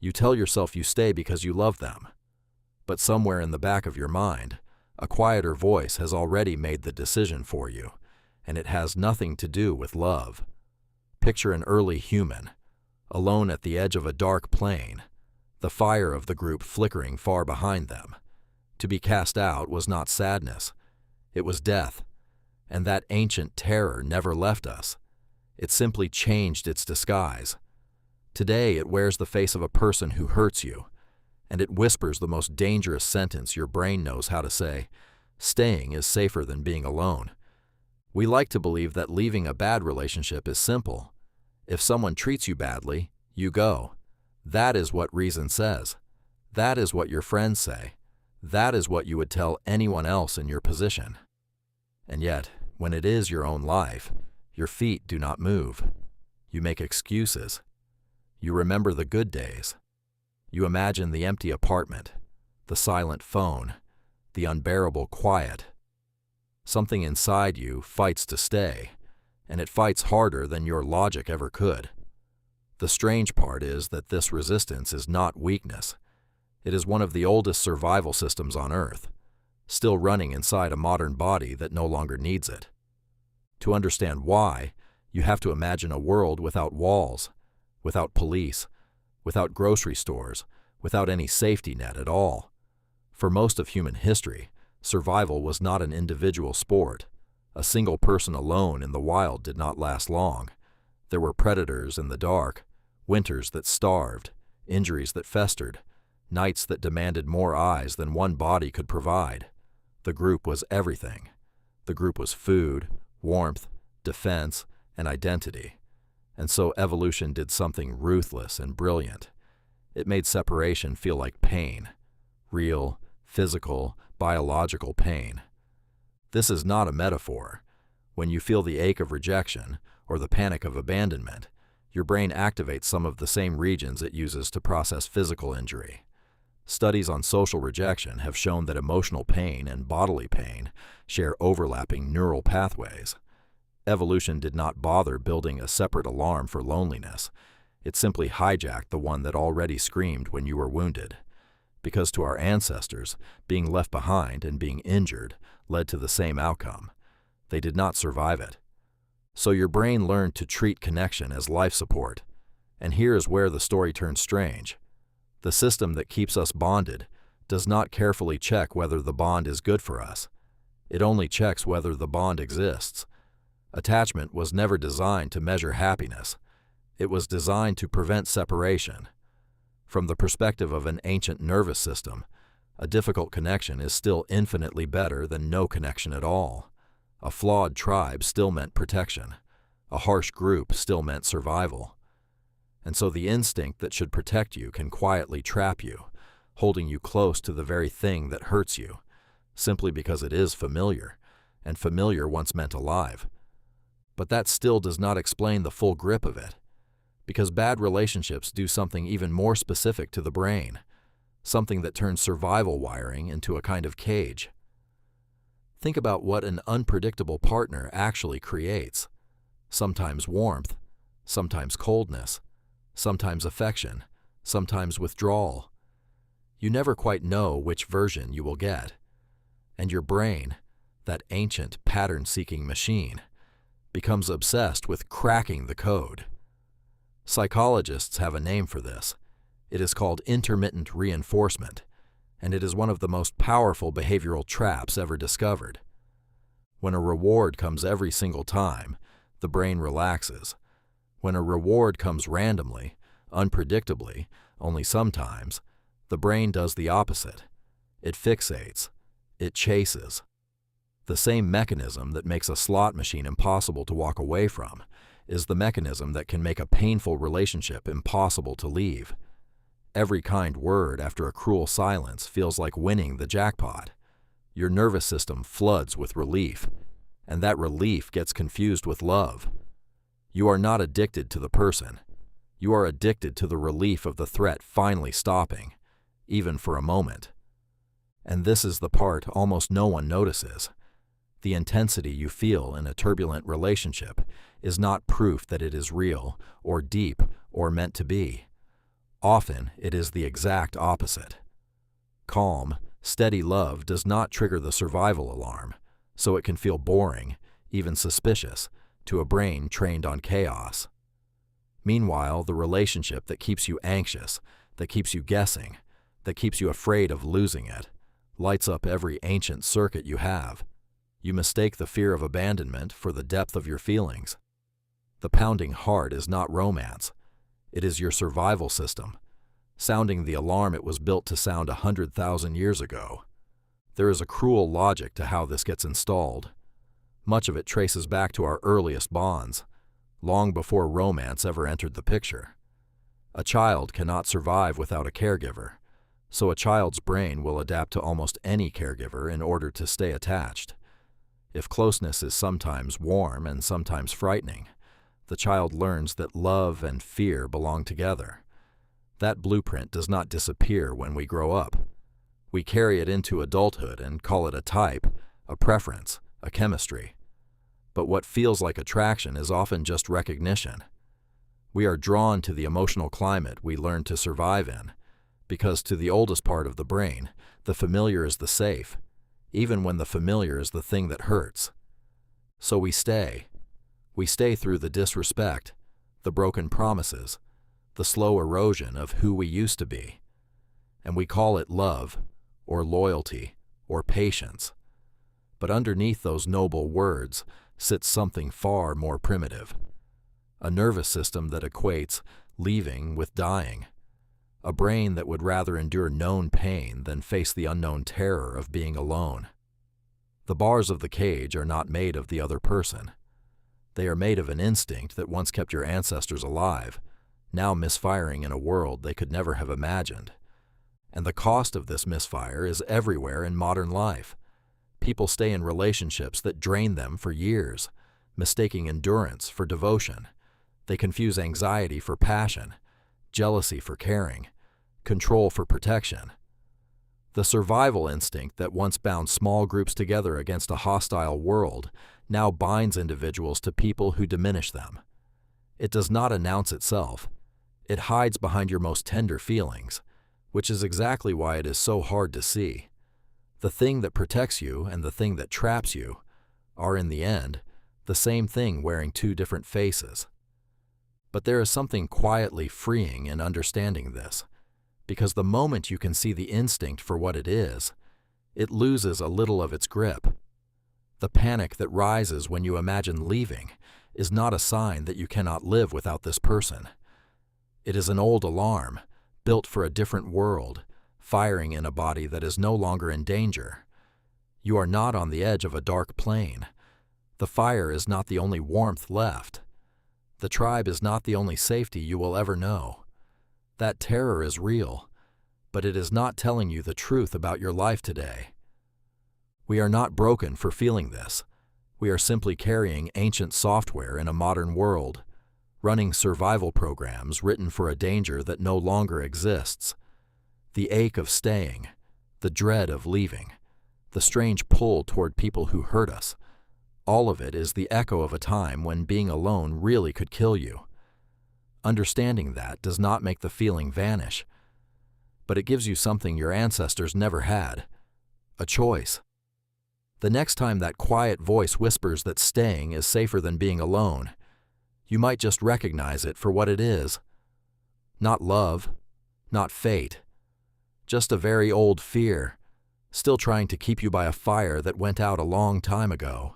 You tell yourself you stay because you love them. But somewhere in the back of your mind, a quieter voice has already made the decision for you, and it has nothing to do with love. Picture an early human, alone at the edge of a dark plain, the fire of the group flickering far behind them. To be cast out was not sadness, it was death, and that ancient terror never left us. It simply changed its disguise. Today it wears the face of a person who hurts you, and it whispers the most dangerous sentence your brain knows how to say: staying is safer than being alone. We like to believe that leaving a bad relationship is simple. If someone treats you badly, you go. That is what reason says. That is what your friends say. That is what you would tell anyone else in your position. And yet, when it is your own life, your feet do not move. You make excuses. You remember the good days. You imagine the empty apartment, the silent phone, the unbearable quiet. Something inside you fights to stay, and it fights harder than your logic ever could. The strange part is that this resistance is not weakness. It is one of the oldest survival systems on Earth, still running inside a modern body that no longer needs it. To understand why, you have to imagine a world without walls, without police, without grocery stores, without any safety net at all. For most of human history, survival was not an individual sport. A single person alone in the wild did not last long. There were predators in the dark, winters that starved, injuries that festered, nights that demanded more eyes than one body could provide. The group was everything. The group was food, warmth, defense, and identity. And so evolution did something ruthless and brilliant. It made separation feel like pain, real, physical, biological pain. This is not a metaphor. When you feel the ache of rejection or the panic of abandonment, your brain activates some of the same regions it uses to process physical injury. Studies on social rejection have shown that emotional pain and bodily pain share overlapping neural pathways. Evolution did not bother building a separate alarm for loneliness. It simply hijacked the one that already screamed when you were wounded. Because to our ancestors, being left behind and being injured led to the same outcome. They did not survive it. So your brain learned to treat connection as life support. And here is where the story turns strange. The system that keeps us bonded does not carefully check whether the bond is good for us. It only checks whether the bond exists. Attachment was never designed to measure happiness. It was designed to prevent separation. From the perspective of an ancient nervous system, a difficult connection is still infinitely better than no connection at all. A flawed tribe still meant protection. A harsh group still meant survival. And so the instinct that should protect you can quietly trap you, holding you close to the very thing that hurts you, simply because it is familiar, and familiar once meant alive. But that still does not explain the full grip of it, because bad relationships do something even more specific to the brain, something that turns survival wiring into a kind of cage. Think about what an unpredictable partner actually creates. Sometimes warmth, sometimes coldness, sometimes affection, sometimes withdrawal. You never quite know which version you will get. And your brain, that ancient pattern-seeking machine, becomes obsessed with cracking the code. Psychologists have a name for this. It is called intermittent reinforcement, and it is one of the most powerful behavioral traps ever discovered. When a reward comes every single time, the brain relaxes. When a reward comes randomly, unpredictably, only sometimes, the brain does the opposite. It fixates. It chases. The same mechanism that makes a slot machine impossible to walk away from is the mechanism that can make a painful relationship impossible to leave. Every kind word after a cruel silence feels like winning the jackpot. Your nervous system floods with relief, and that relief gets confused with love. You are not addicted to the person. You are addicted to the relief of the threat finally stopping, even for a moment. And this is the part almost no one notices. The intensity you feel in a turbulent relationship is not proof that it is real, or deep, or meant to be. Often, it is the exact opposite. Calm, steady love does not trigger the survival alarm, so it can feel boring, even suspicious, to a brain trained on chaos. Meanwhile, the relationship that keeps you anxious, that keeps you guessing, that keeps you afraid of losing it, lights up every ancient circuit you have. You mistake the fear of abandonment for the depth of your feelings. The pounding heart is not romance. It is your survival system, sounding the alarm it was built to sound 100,000 years ago. There is a cruel logic to how this gets installed. Much of it traces back to our earliest bonds, long before romance ever entered the picture. A child cannot survive without a caregiver, so a child's brain will adapt to almost any caregiver in order to stay attached. If closeness is sometimes warm and sometimes frightening, the child learns that love and fear belong together. That blueprint does not disappear when we grow up. We carry it into adulthood and call it a type, a preference, a chemistry. But what feels like attraction is often just recognition. We are drawn to the emotional climate we learn to survive in, because to the oldest part of the brain, the familiar is the safe, even when the familiar is the thing that hurts. So we stay. We stay through the disrespect, the broken promises, the slow erosion of who we used to be. And we call it love, or loyalty, or patience. But underneath those noble words sits something far more primitive. A nervous system that equates leaving with dying. A brain that would rather endure known pain than face the unknown terror of being alone. The bars of the cage are not made of the other person. They are made of an instinct that once kept your ancestors alive, now misfiring in a world they could never have imagined. And the cost of this misfire is everywhere in modern life. People stay in relationships that drain them for years, mistaking endurance for devotion. They confuse anxiety for passion, jealousy for caring, control for protection. The survival instinct that once bound small groups together against a hostile world now binds individuals to people who diminish them. It does not announce itself. It hides behind your most tender feelings, which is exactly why it is so hard to see. The thing that protects you and the thing that traps you are, in the end, the same thing wearing two different faces. But there is something quietly freeing in understanding this, because the moment you can see the instinct for what it is, it loses a little of its grip. The panic that rises when you imagine leaving is not a sign that you cannot live without this person. It is an old alarm, built for a different world, firing in a body that is no longer in danger. You are not on the edge of a dark plain. The fire is not the only warmth left. The tribe is not the only safety you will ever know. That terror is real, but it is not telling you the truth about your life today. We are not broken for feeling this. We are simply carrying ancient software in a modern world, running survival programs written for a danger that no longer exists. The ache of staying, the dread of leaving, the strange pull toward people who hurt us, all of it is the echo of a time when being alone really could kill you. Understanding that does not make the feeling vanish, but it gives you something your ancestors never had: a choice. The next time that quiet voice whispers that staying is safer than being alone, you might just recognize it for what it is. Not love, not fate, just a very old fear, still trying to keep you by a fire that went out a long time ago.